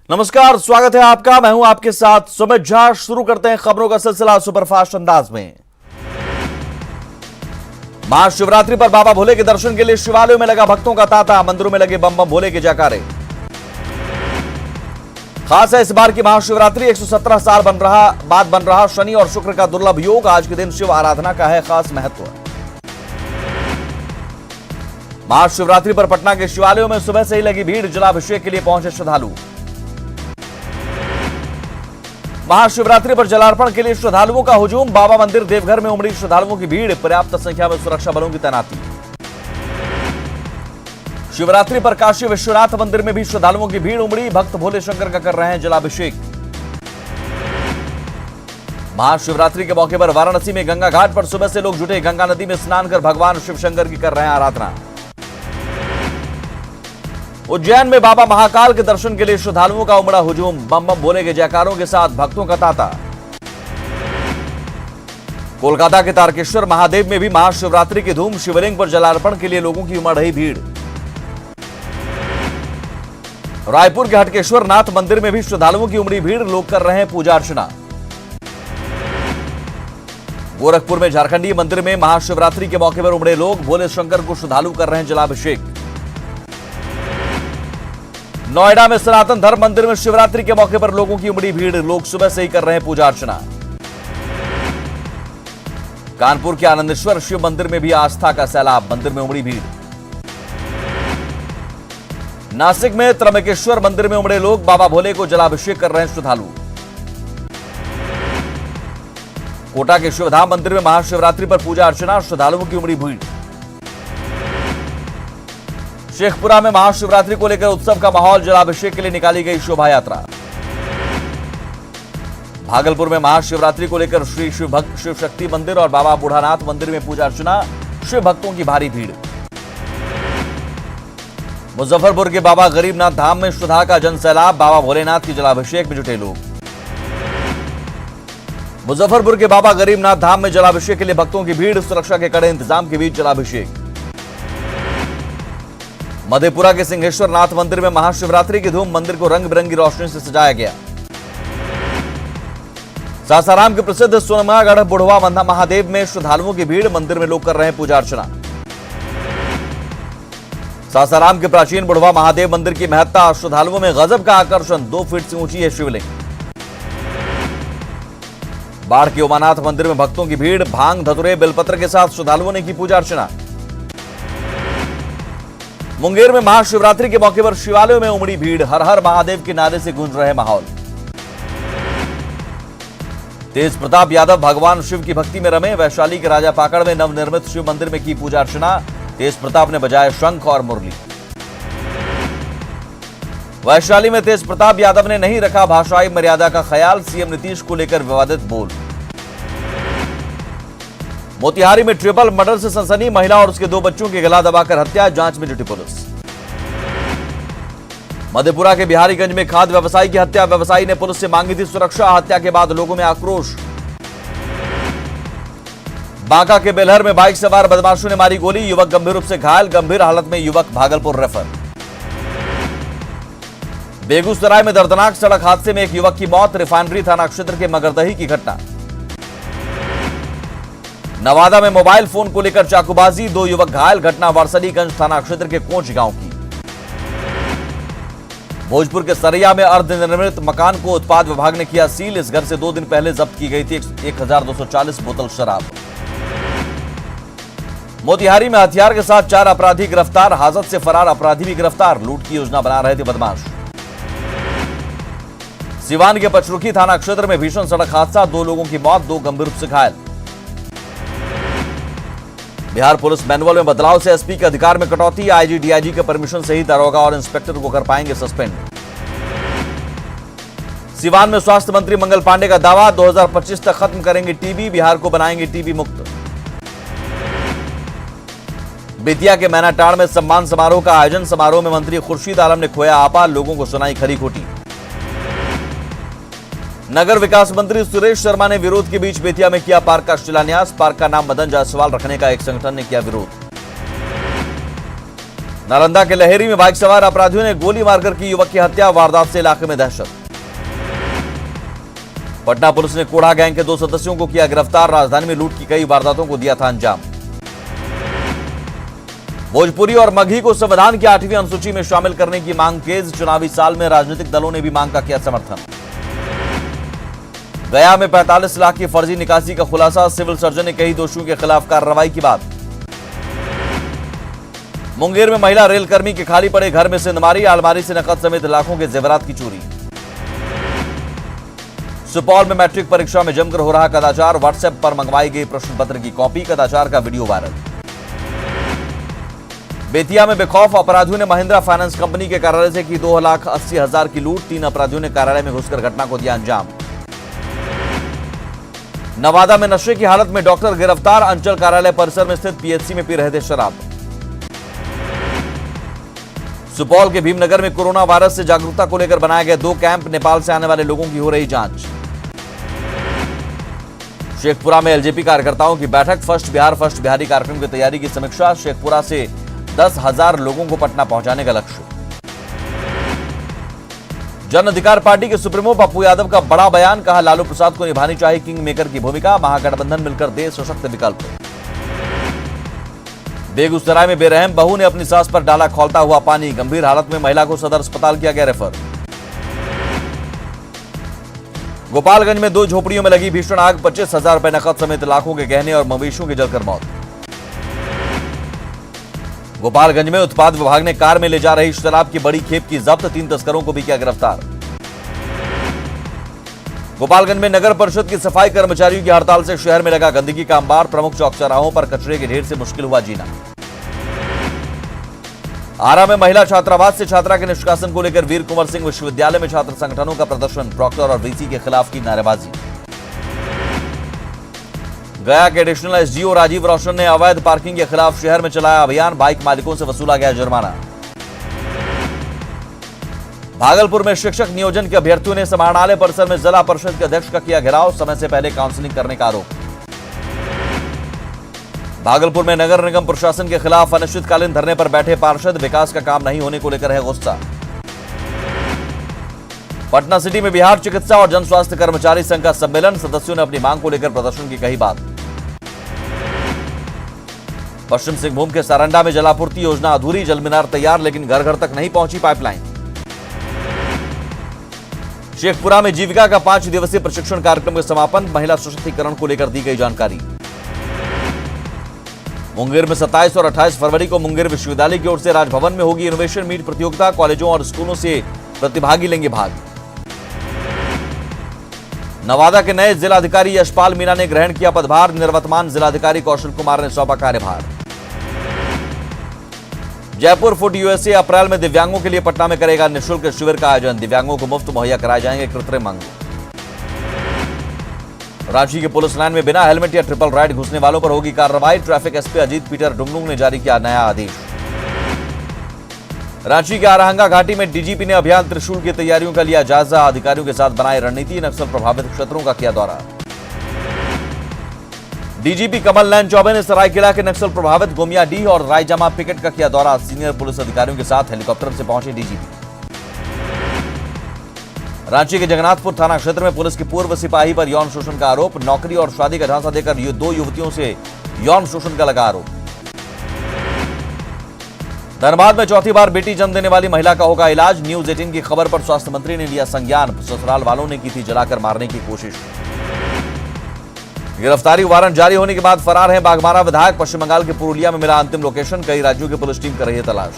नमस्कार, स्वागत है आपका। मैं हूं आपके साथ सुमित झा। शुरू करते हैं खबरों का सिलसिला सुपरफास्ट अंदाज में। महाशिवरात्रि पर बाबा भोले के दर्शन के लिए शिवालयों में लगा भक्तों का तांता। मंदिरों में लगे बम बम भोले के जयकारे। खास है इस बार की महाशिवरात्रि 117 साल बाद बन रहा शनि और शुक्र का दुर्लभ योग। आज के दिन शिव आराधना का है खास महत्व। महाशिवरात्रि पर पटना के शिवालयों में सुबह से ही लगी भीड़। जलाभिषेक के लिए पहुंचे श्रद्धालु। महाशिवरात्रि पर जलार्पण के लिए श्रद्धालुओं का हुजूम। बाबा मंदिर देवघर में उमड़ी श्रद्धालुओं की भीड़। पर्याप्त संख्या में सुरक्षा बलों की तैनाती। शिवरात्रि पर काशी विश्वनाथ मंदिर में भी श्रद्धालुओं की भीड़ उमड़ी। भक्त भोले शंकर का कर रहे हैं जलाभिषेक। महाशिवरात्रि के मौके पर वाराणसी में गंगा घाट पर सुबह से लोग जुटे। गंगा नदी में स्नान कर भगवान शिव शंकर की कर रहे हैं आराधना। उज्जैन में बाबा महाकाल के दर्शन के लिए श्रद्धालुओं का उमड़ा हुजूम। बम बम भोले के जयकारों के साथ भक्तों का तांता। कोलकाता के तारकेश्वर महादेव में भी महाशिवरात्रि की धूम। शिवलिंग पर जलार्पण के लिए लोगों की उमड़ रही भीड़। रायपुर के हटकेश्वर नाथ मंदिर में भी श्रद्धालुओं की उमड़ी भीड़। लोग कर रहे हैं पूजा अर्चना। गोरखपुर में झारखंडी मंदिर में महाशिवरात्रि के मौके पर उमड़े लोग। भोले शंकर को श्रद्धालु कर रहे हैं जलाभिषेक। नोएडा में सनातन धर्म मंदिर में शिवरात्रि के मौके पर लोगों की उमड़ी भीड़। लोग सुबह से ही कर रहे हैं पूजा अर्चना। कानपुर के आनंदेश्वर शिव मंदिर में भी आस्था का सैलाब। मंदिर में उमड़ी भीड़। नासिक में त्र्यंबकेश्वर मंदिर में उमड़े लोग। बाबा भोले को जलाभिषेक कर रहे हैं श्रद्धालु। कोटा के शिवधाम मंदिर में महाशिवरात्रि पर पूजा अर्चना। श्रद्धालुओं की उमड़ी भीड़। शेखपुरा में महाशिवरात्रि को लेकर उत्सव का माहौल। जलाभिषेक के लिए निकाली गई शोभा यात्रा। भागलपुर में महाशिवरात्रि को लेकर श्री शिव शक्ति मंदिर और बाबा बूढ़ानाथ मंदिर में पूजा अर्चना। शिव भक्तों की भारी भीड़। मुजफ्फरपुर के बाबा गरीबनाथ धाम में श्रद्धा का जन सैलाब। बाबा भोलेनाथ की जलाभिषेक में जुटे लोग। मुजफ्फरपुर के बाबा गरीबनाथ धाम में जलाभिषेक के लिए भक्तों की भीड़। सुरक्षा के कड़े इंतजाम के बीच जलाभिषेक। मधेपुरा के सिंहेश्वर नाथ मंदिर में महाशिवरात्रि की धूम। मंदिर को रंग बिरंगी रोशनी से सजाया गया। सासाराम के प्रसिद्ध सोनमागढ़ बुढ़वा महादेव में श्रद्धालुओं की भीड़। मंदिर में लोग कर रहे हैं पूजा अर्चना। सासाराम के प्राचीन बुढ़वा महादेव मंदिर की महत्ता। श्रद्धालुओं में गजब का आकर्षण। 2 फीट से ऊंची है शिवलिंग। बाढ़ के उमानाथ मंदिर में भक्तों की भीड़। भांग धतुरे बेलपत्र के साथ श्रद्धालुओं ने की पूजा अर्चना। मुंगेर में महाशिवरात्रि के मौके पर शिवालयों में उमड़ी भीड़। हर हर महादेव के नारे से गूंज रहे माहौल। तेज प्रताप यादव भगवान शिव की भक्ति में रमे। वैशाली के राजा पाकड़ में नवनिर्मित शिव मंदिर में की पूजा अर्चना। तेज प्रताप ने बजाए शंख और मुरली। वैशाली में तेज प्रताप यादव ने नहीं रखा भाषाई मर्यादा का ख्याल। सीएम नीतीश को लेकर विवादित बोल। मोतिहारी में ट्रिपल मर्डर से सनसनी। महिला और उसके 2 बच्चों की गला दबाकर हत्या। जांच में जुटी पुलिस। मधेपुरा के बिहारीगंज में खाद्य व्यवसायी की हत्या। व्यवसायी ने पुलिस से मांगी थी सुरक्षा। हत्या के बाद लोगों में आक्रोश। बांका के बेलहर में बाइक सवार बदमाशों ने मारी गोली। युवक गंभीर रूप से घायल। गंभीर हालत में युवक भागलपुर रेफर। बेगूसराय में दर्दनाक सड़क हादसे में एक युवक की मौत। रिफाइनरी थाना क्षेत्र के मगरदही की घटना। नवादा में मोबाइल फोन को लेकर चाकूबाजी। 2 युवक घायल। घटना वारसलीगंज थाना क्षेत्र के कोंच गांव की। भोजपुर के सरैया में अर्धनिर्मित मकान को उत्पाद विभाग ने किया सील। इस घर से 2 दिन पहले जब्त की गई थी 1240 बोतल शराब। मोतिहारी में हथियार के साथ 4 अपराधी गिरफ्तार। हाजत से फरार अपराधी भी गिरफ्तार। लूट की योजना बना रहे थे बदमाश। सिवान के पचरुखी थाना क्षेत्र में भीषण सड़क हादसा। 2 लोगों की मौत। 2 गंभीर रूप से घायल। बिहार पुलिस मैनुअल में बदलाव से एसपी के अधिकार में कटौती। आईजी डीआईजी के परमिशन से ही दरोगा और इंस्पेक्टर को कर पाएंगे सस्पेंड। सिवान में स्वास्थ्य मंत्री मंगल पांडे का दावा। 2025 तक खत्म करेंगे टीबी। बिहार को बनाएंगे टीबी मुक्त। बेतिया के मैनाटांड में सम्मान समारोह का आयोजन। समारोह में मंत्री खुर्शीद आलम ने खोया आपा। लोगों को सुनाई खरी खोटी। नगर विकास मंत्री सुरेश शर्मा ने विरोध के बीच बेतिया में किया पार्क का शिलान्यास। पार्क का नाम मदन जायसवाल रखने का एक संगठन ने किया विरोध। नालंदा के लहेरी में बाइक सवार अपराधियों ने गोली मारकर की युवक की हत्या, वारदात से इलाके में दहशत। पटना पुलिस ने कोढ़ा गैंग के 2 सदस्यों को किया गिरफ्तार, राजधानी में लूट की कई वारदातों को दिया था अंजाम। भोजपुरी और मगही को संविधान की 8वीं अनुसूची में शामिल करने की मांग तेज, चुनावी साल में राजनीतिक दलों ने भी मांग का किया समर्थन। गया में 45 लाख की फर्जी निकासी का खुलासा, सिविल सर्जन ने कही दोषियों के खिलाफ कार्रवाई की बात। मुंगेर में महिला रेल कर्मी के खाली पड़े घर में सिंधमारी, अलमारी से नकद समेत लाखों के जेवरात की चोरी। सुपौल में मैट्रिक परीक्षा में जमकर हो रहा कदाचार, व्हाट्सएप पर मंगवाई गई प्रश्न पत्र की कॉपी, कदाचार का वीडियो वायरल। बेतिया में बेखौफ अपराधियों ने महिंद्रा फाइनेंस कंपनी के कार्यालय से की 2,80,000 की लूट, 3 अपराधियों ने कार्यालय में घुसकर घटना को दिया अंजाम। नवादा में नशे की हालत में डॉक्टर गिरफ्तार, अंचल कार्यालय परिसर में स्थित पीएचसी में पी रहे थे शराब। सुपौल के भीमनगर में कोरोना वायरस से जागरूकता को लेकर बनाए गए 2 कैंप, नेपाल से आने वाले लोगों की हो रही जांच। शेखपुरा में एलजेपी कार्यकर्ताओं की बैठक, फर्स्ट बिहार फर्स्ट बिहारी कार्यक्रम की तैयारी की समीक्षा, शेखपुरा से 10,000 लोगों को पटना पहुंचाने का लक्ष्य। जन अधिकार पार्टी के सुप्रीमो पप्पू यादव का बड़ा बयान, कहा लालू प्रसाद को निभानी चाहिए किंग मेकर की भूमिका, महागठबंधन मिलकर दे सशक्त विकल्प। बेगूसराय में बेरहम बहू ने अपनी सास पर डाला खौलता हुआ पानी, गंभीर हालत में महिला को सदर अस्पताल किया गया रेफर। गोपालगंज में 2 झोपड़ियों में लगी भीषण आग, 25,000 रुपए नकद समेत लाखों के गहने और मवेशियों की जलकर मौत। गोपालगंज में उत्पाद विभाग ने कार में ले जा रही शराब की बड़ी खेप की जब्त, 3 तस्करों को भी किया गिरफ्तार। गोपालगंज में नगर परिषद की सफाई कर्मचारियों की हड़ताल से शहर में लगा गंदगी का अंबार, प्रमुख चौक चौराहों पर कचरे के ढेर से मुश्किल हुआ जीना। आरा में महिला छात्रावास से छात्रा के निष्कासन को लेकर वीर कुंवर सिंह विश्वविद्यालय में छात्र संगठनों का प्रदर्शन, प्रॉक्टर और वीसी के खिलाफ की नारेबाजी। गया के एडिशनल एसडीओ राजीव रोशन ने अवैध पार्किंग के खिलाफ शहर में चलाया अभियान, बाइक मालिकों से वसूला गया जुर्माना। भागलपुर में शिक्षक नियोजन के अभ्यर्थियों ने समाहरणालय परिसर में जिला परिषद के अध्यक्ष का किया घेराव, समय से पहले काउंसलिंग करने का आरोप। भागलपुर में नगर निगम प्रशासन के खिलाफ अनिश्चितकालीन धरने पर बैठे पार्षद, विकास का काम नहीं होने को लेकर है गुस्सा। पटना सिटी में बिहार चिकित्सा और जन स्वास्थ्य कर्मचारी संघ का सम्मेलन, सदस्यों ने अपनी मांग को लेकर प्रदर्शन की कही बात। पश्चिम सिंहभूम के सारंडा में जलापूर्ति योजना अधूरी, जल मीनार तैयार लेकिन घर घर तक नहीं पहुंची पाइपलाइन। शेखपुरा में जीविका का 5 दिवसीय प्रशिक्षण कार्यक्रम के समापन, महिला सशक्तिकरण को लेकर दी गई जानकारी। मुंगेर में 27 और 28 फरवरी को मुंगेर विश्वविद्यालय की ओर से राजभवन में होगी इनोवेशन मीट प्रतियोगिता, कॉलेजों और स्कूलों से प्रतिभागी लेंगे भाग। नवादा के नए जिलाधिकारी यशपाल मीणा ने ग्रहण किया पदभार, निवर्तमान जिलाधिकारी कौशल कुमार ने सौंपा कार्यभार। जयपुर फूड यूएसए अप्रैल में दिव्यांगों के लिए पटना में करेगा निःशुल्क शिविर का आयोजन, दिव्यांगों को मुफ्त मुहैया कराए जाएंगे कृत्रिम अंग। रांची के पुलिस लाइन में बिना हेलमेट या ट्रिपल राइड घुसने वालों पर होगी कार्रवाई, traffic SP Ajit Peter Dungdung ने जारी किया नया आदेश। रांची के आरहंगा घाटी में डीजीपी ने अभियान त्रिशूल की तैयारियों का लिया जायजा, अधिकारियों के साथ बनाई रणनीति, नक्सल प्रभावित क्षेत्रों का किया दौरा। डीजीपी कमल नयन चौबे ने सरायकेला के नक्सल प्रभावित गोमियाडीह और रायजामा पिकेट का किया दौरा, सीनियर पुलिस अधिकारियों के साथ हेलीकॉप्टर से पहुंचे डीजीपी। रांची के जगन्नाथपुर थाना क्षेत्र में पुलिस की पूर्व सिपाही पर यौन शोषण का आरोप, नौकरी और शादी का झांसा देकर 2 युवतियों से यौन शोषण का लगा आरोप। धनबाद में चौथी बार बेटी जन्म देने वाली महिला का होगा इलाज, न्यूज 18 की खबर पर स्वास्थ्य मंत्री ने लिया संज्ञान, ससुराल वालों ने की थी जलाकर मारने की कोशिश। गिरफ्तारी वारंट जारी होने के बाद फरार हैं बाघमारा विधायक, पश्चिम बंगाल के पुरुलिया में मिला अंतिम लोकेशन, कई राज्यों की पुलिस टीम कर रही है तलाश।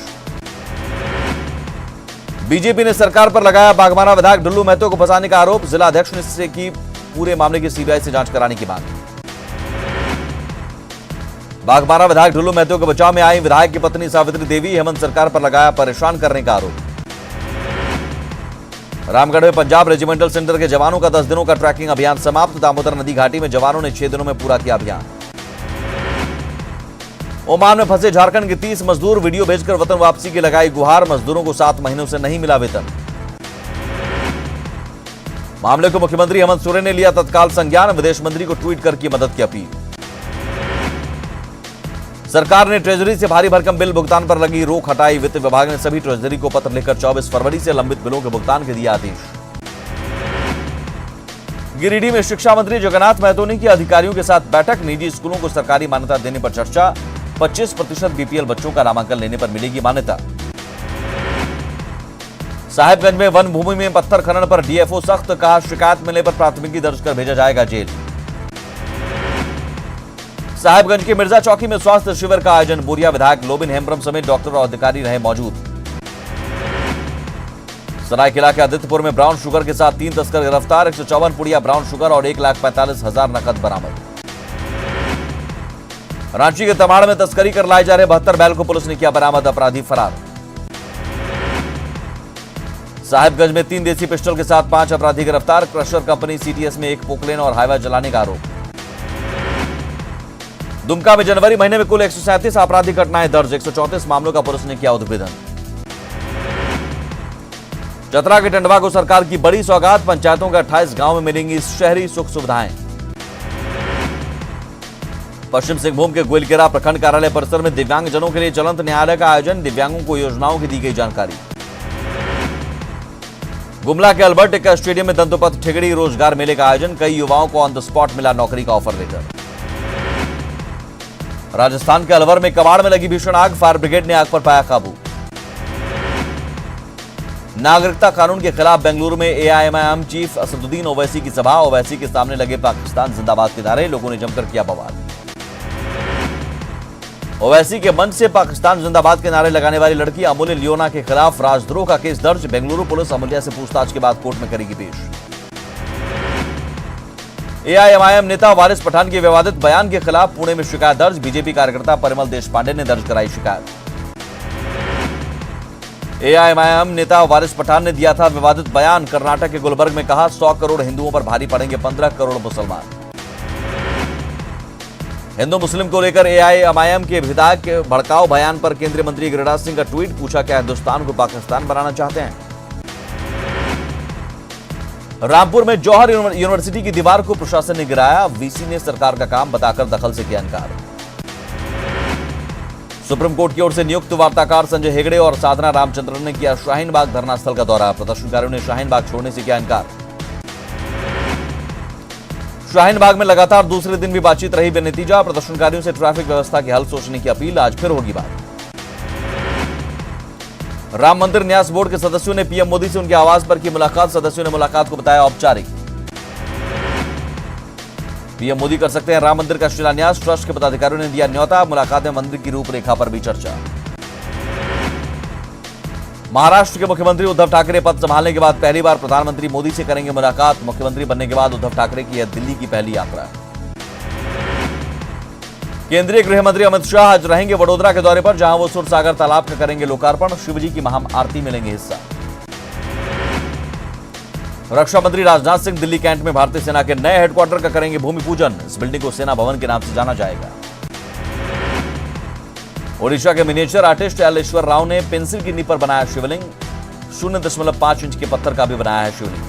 बीजेपी ने सरकार पर लगाया बाघमारा विधायक डुल्लू महतो को फंसाने का आरोप, जिला अध्यक्ष ने से की पूरे मामले की सीबीआई से जांच कराने की मांग। बाघमारा विधायक डुल्लू महतो के बचाव में आई विधायक की पत्नी सावित्री देवी, हेमंत सरकार पर लगाया परेशान करने का आरोप। रामगढ़ में पंजाब रेजिमेंटल सेंटर के जवानों का 10 दिनों का ट्रैकिंग अभियान समाप्त, दामोदर नदी घाटी में जवानों ने 6 दिनों में पूरा किया अभियान। ओमान में फंसे झारखंड के 30 मजदूर, वीडियो भेजकर वतन वापसी की लगाई गुहार, मजदूरों को 7 महीनों से नहीं मिला वेतन। मामले को मुख्यमंत्री हेमंत सोरेन ने लिया तत्काल संज्ञान, विदेश मंत्री को ट्वीट कर की मदद की अपील। सरकार ने ट्रेजरी से भारी भरकम बिल भुगतान पर लगी रोक हटाई। वित्त विभाग ने सभी ट्रेजरी को पत्र लिखकर 24 फरवरी से लंबित बिलों के भुगतान के दिया आदेश। गिरिडीह में शिक्षा मंत्री जगन्नाथ महतो ने की अधिकारियों के साथ बैठक। निजी स्कूलों को सरकारी मान्यता देने पर चर्चा। 25% बीपीएल बच्चों का नामांकन लेने पर मिलेगी मान्यता। साहिबगंज में वन भूमि में पत्थर खनन पर डीएफओ सख्त, कहा शिकायत मिलने पर प्राथमिकी दर्ज कर भेजा जाएगा जेल। साहिबगंज के मिर्जा चौकी में स्वास्थ्य शिविर का आयोजन। बोरिया विधायक लोबिन हेम्ब्रम समेत डॉक्टर और अधिकारी रहे मौजूद। सरायकेला के आदित्यपुर में ब्राउन शुगर के साथ 3 तस्कर गिरफ्तार। 154 पुड़िया ब्राउन शुगर और 1,45,000 नकद बरामद। रांची के तमाड़ में तस्करी कर लाए जा रहे 72 बैल को पुलिस ने किया बरामद, अपराधी फरार। साहिबगंज में 3 देसी पिस्टल के साथ 5 अपराधी गिरफ्तार। क्रशर कंपनी सीटीएस में 1 पोकलेन और हाईवा जलाने का आरोप। दुमका में जनवरी महीने में कुल 137 आपराधिक घटनाएं दर्ज। 134 मामलों का पुलिस ने किया उद्भेदन। चतरा के टंडवा को सरकार की बड़ी सौगात। पंचायतों के 28 गांव में मिलेंगी शहरी सुख सुविधाएं। पश्चिम सिंहभूम के गोइलकेरा प्रखंड कार्यालय परिसर में दिव्यांगजनों के लिए चलंत न्यायालय का आयोजन। दिव्यांगों को योजनाओं की दी गई जानकारी। गुमला के अल्बर्ट एक्का स्टेडियम में दंतोपंत ठिगड़ी रोजगार मेले का आयोजन। कई युवाओं को ऑन द स्पॉट मिला नौकरी का ऑफर लेकर। राजस्थान के अलवर में कबाड़ में लगी भीषण आग। फायर ब्रिगेड ने आग पर पाया काबू। नागरिकता कानून के खिलाफ बेंगलुरु में एआईएमआईएम चीफ असदुद्दीन ओवैसी की सभा। ओवैसी के सामने लगे पाकिस्तान जिंदाबाद के नारे। लोगों ने जमकर किया बवाल। ओवैसी के मंच से पाकिस्तान जिंदाबाद के नारे लगाने वाली लड़की अमूल्य लियोना के खिलाफ राजद्रोह का केस दर्ज। बेंगलुरु पुलिस अमूल्य से पूछताछ के बाद कोर्ट में करेगी पेश। एआईएमआईएम नेता वारिस पठान के विवादित बयान के खिलाफ पुणे में शिकायत दर्ज। बीजेपी कार्यकर्ता परिमल देशपांडे ने दर्ज कराई शिकायत। एआईएमआईएम नेता वारिस पठान ने दिया था विवादित बयान। कर्नाटक के गुलबर्ग में कहा 100 करोड़ हिंदुओं पर भारी पड़ेंगे 15 करोड़ मुसलमान। हिंदू मुस्लिम को लेकर एआईएमआईएम के विधायक के भड़काऊ बयान पर केंद्रीय मंत्री गिरिराज सिंह का ट्वीट। पूछा क्या हिंदुस्तान को पाकिस्तान बनाना चाहते हैं। रामपुर में जौहर यूनिवर्सिटी की दीवार को प्रशासन ने गिराया। वीसी ने सरकार का काम बताकर दखल से किया इनकार। सुप्रीम कोर्ट की ओर से नियुक्त वार्ताकार संजय हेगड़े और साधना रामचंद्रन ने किया शाहीन बाग धरना स्थल का दौरा। प्रदर्शनकारियों ने शाहीन बाग छोड़ने से किया इनकार। शाहीन बाग में लगातार दूसरे दिन भी बातचीत रही बेनतीजा। प्रदर्शनकारियों से ट्रैफिक व्यवस्था की हल सोचने की अपील। आज फिर होगी बात। राम मंदिर न्यास बोर्ड के सदस्यों ने पीएम मोदी से उनके आवास पर की मुलाकात। सदस्यों ने मुलाकात को बताया औपचारिक। पीएम मोदी कर सकते हैं राम मंदिर का शिलान्यास। ट्रस्ट के पदाधिकारियों ने दिया न्योता। मुलाकात में मंदिर की रूपरेखा पर भी चर्चा। महाराष्ट्र के मुख्यमंत्री उद्धव ठाकरे पद संभालने के बाद पहली बार प्रधानमंत्री मोदी से करेंगे मुलाकात। मुख्यमंत्री बनने के बाद उद्धव ठाकरे की यह दिल्ली की पहली यात्रा है। केंद्रीय गृह मंत्री अमित शाह आज रहेंगे वडोदरा के दौरे पर, जहां वो सुरसागर तालाब का करेंगे लोकार्पण। शिवजी की महा आरती में लेंगे हिस्सा। रक्षा मंत्री राजनाथ सिंह दिल्ली कैंट में भारतीय सेना के नए हेडक्वार्टर का करेंगे भूमि पूजन। इस बिल्डिंग को सेना भवन के नाम से जाना जाएगा। ओडिशा के मिनिएचर आर्टिस्ट एलेश्वर राव ने पेंसिल की नींव पर बनाया शिवलिंग। 0.5 इंच के पत्थर का भी बनाया है शिवलिंग।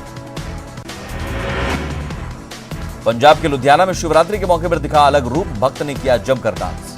पंजाब के लुधियाना में शिवरात्रि के मौके पर दिखा अलग रूप। भक्त ने किया जमकर डांस।